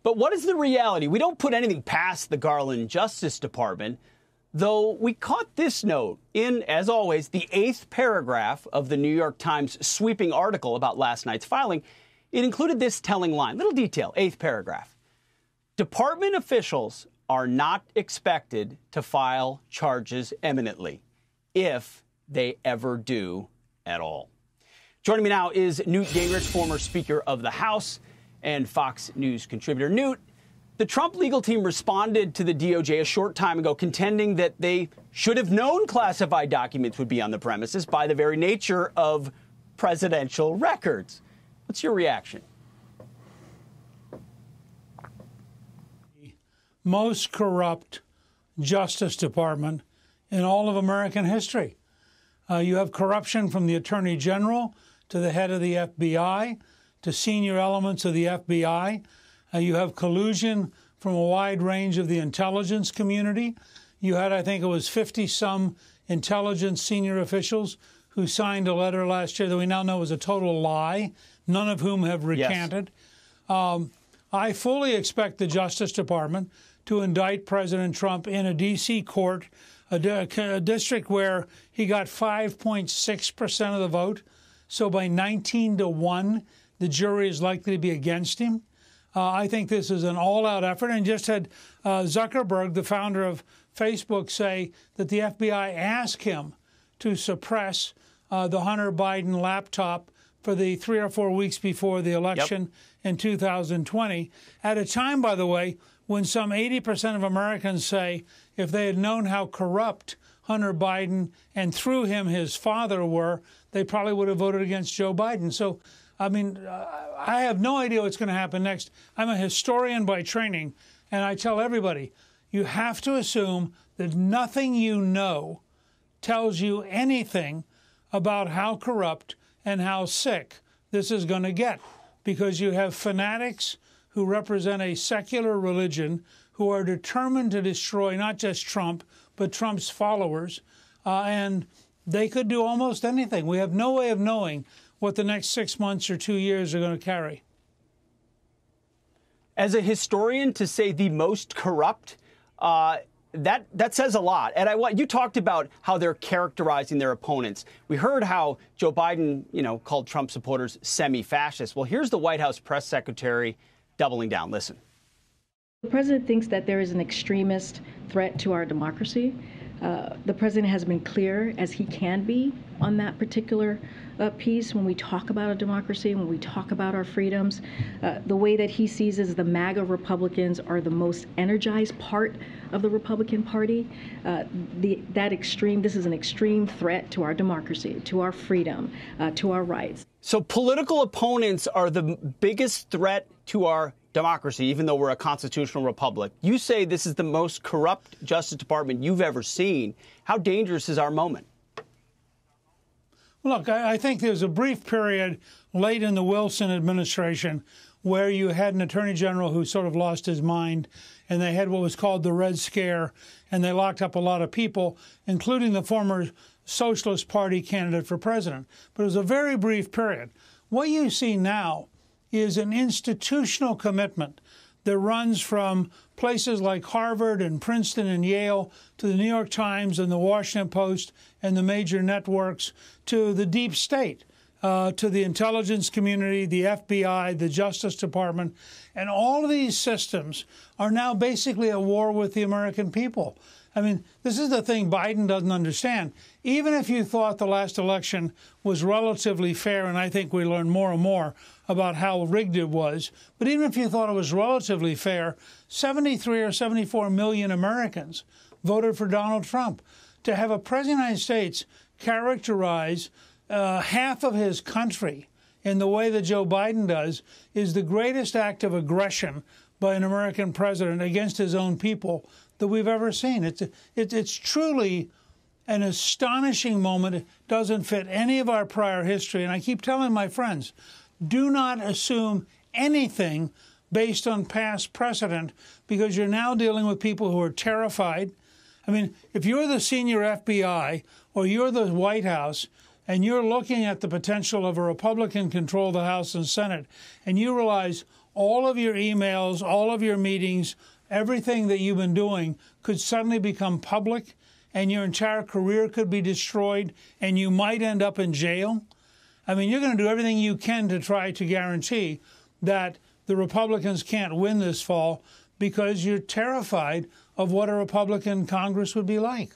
But what is the reality? We don't put anything past the Garland Justice Department, though we caught this note in, as always, the 8th paragraph of the New York Times sweeping article about last night's filing. It included this telling line, little detail, 8th paragraph. Department officials are not expected to file charges imminently, if they ever do at all. Joining me now is Newt Gingrich, former Speaker of the House and Fox News contributor. Newt, the Trump legal team responded to the DOJ a short time ago, contending that they should have known classified documents would be on the premises by the very nature of presidential records. What's your reaction? Most corrupt Justice Department in all of American history. You have corruption from the Attorney General to the head of the FBI to senior elements of the FBI. You have collusion from a wide range of the intelligence community. You had, I think it was 50-some intelligence senior officials who signed a letter last year that we now know was a total lie, none of whom have recanted. Yes. I fully expect the Justice Department to indict President Trump in a D.C. court, a district where he got 5.6% of the vote. So by 19-1, the jury is likely to be against him. I think this is an all-out effort. And just had Zuckerberg, the founder of Facebook, say that the FBI asked him to suppress the Hunter Biden laptop for the 3 or 4 weeks before the election in 2020, at a time, by the way, when some 80% of Americans say if they had known how corrupt Hunter Biden and through him his father were, they probably would have voted against Joe Biden. So, I mean, I have no idea what's going to happen next. I'm a historian by training, and I tell everybody, you have to assume that nothing you know tells you anything about how corrupt and how sick this is going to get, because you have fanatics who represent a secular religion who are determined to destroy not just Trump, but Trump's followers, and they could do almost anything. We have no way of knowing what the next 6 months or 2 years are going to carry. As a historian, to say the most corrupt, that says a lot. And you talked about how they're characterizing their opponents. We heard how Joe Biden, called Trump supporters semi-fascist. Well, here's the White House press secretary doubling down. Listen. The president thinks that there is an extremist threat to our democracy. The president has been clear, as he can be, on that particular piece when we talk about a democracy, when we talk about our freedoms. The way that he sees is the MAGA Republicans are the most energized part of the Republican Party. This is an extreme threat to our democracy, to our freedom, to our rights. So political opponents are the biggest threat to our democracy, even though we're a constitutional republic. You say this is the most corrupt Justice Department you've ever seen. How dangerous is our moment? Look, I think there's a brief period late in the Wilson administration where you had an attorney general who sort of lost his mind, and they had what was called the Red Scare, and they locked up a lot of people, including the former Socialist Party candidate for president. But it was a very brief period. What you see now is an institutional commitment that runs from places like Harvard and Princeton and Yale to the New York Times and the Washington Post and the major networks to the deep state, to the intelligence community, the FBI, the Justice Department. And all of these systems are now basically at war with the American people. I mean, this is the thing Biden doesn't understand. Even if you thought the last election was relatively fair, and I think we learn more and more about how rigged it was, but even if you thought it was relatively fair, 73 or 74 million Americans voted for Donald Trump. To have a president of the United States characterize half of his country in the way that Joe Biden does is the greatest act of aggression by an American president against his own people that we've ever seen. It's truly an astonishing moment. It doesn't fit any of our prior history. And I keep telling my friends, do not assume anything based on past precedent, because you're now dealing with people who are terrified. I mean, if you're the senior FBI or you're the White House and you're looking at the potential of a Republican control of the House and Senate, and you realize all of your emails, all of your meetings, everything that you've been doing could suddenly become public, and your entire career could be destroyed, and you might end up in jail? I mean, you're going to do everything you can to try to guarantee that the Republicans can't win this fall because you're terrified of what a Republican Congress would be like.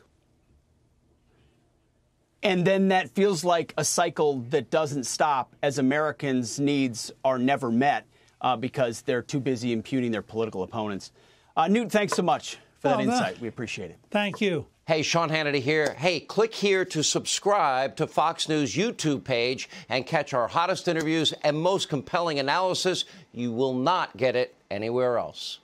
And then that feels like a cycle that doesn't stop as Americans' needs are never met because they're too busy impugning their political opponents. Newt, thanks so much for that insight. We appreciate it. Thank you. Hey, Sean Hannity here. Hey, click here to subscribe to Fox News YouTube page and catch our hottest interviews and most compelling analysis. You will not get it anywhere else.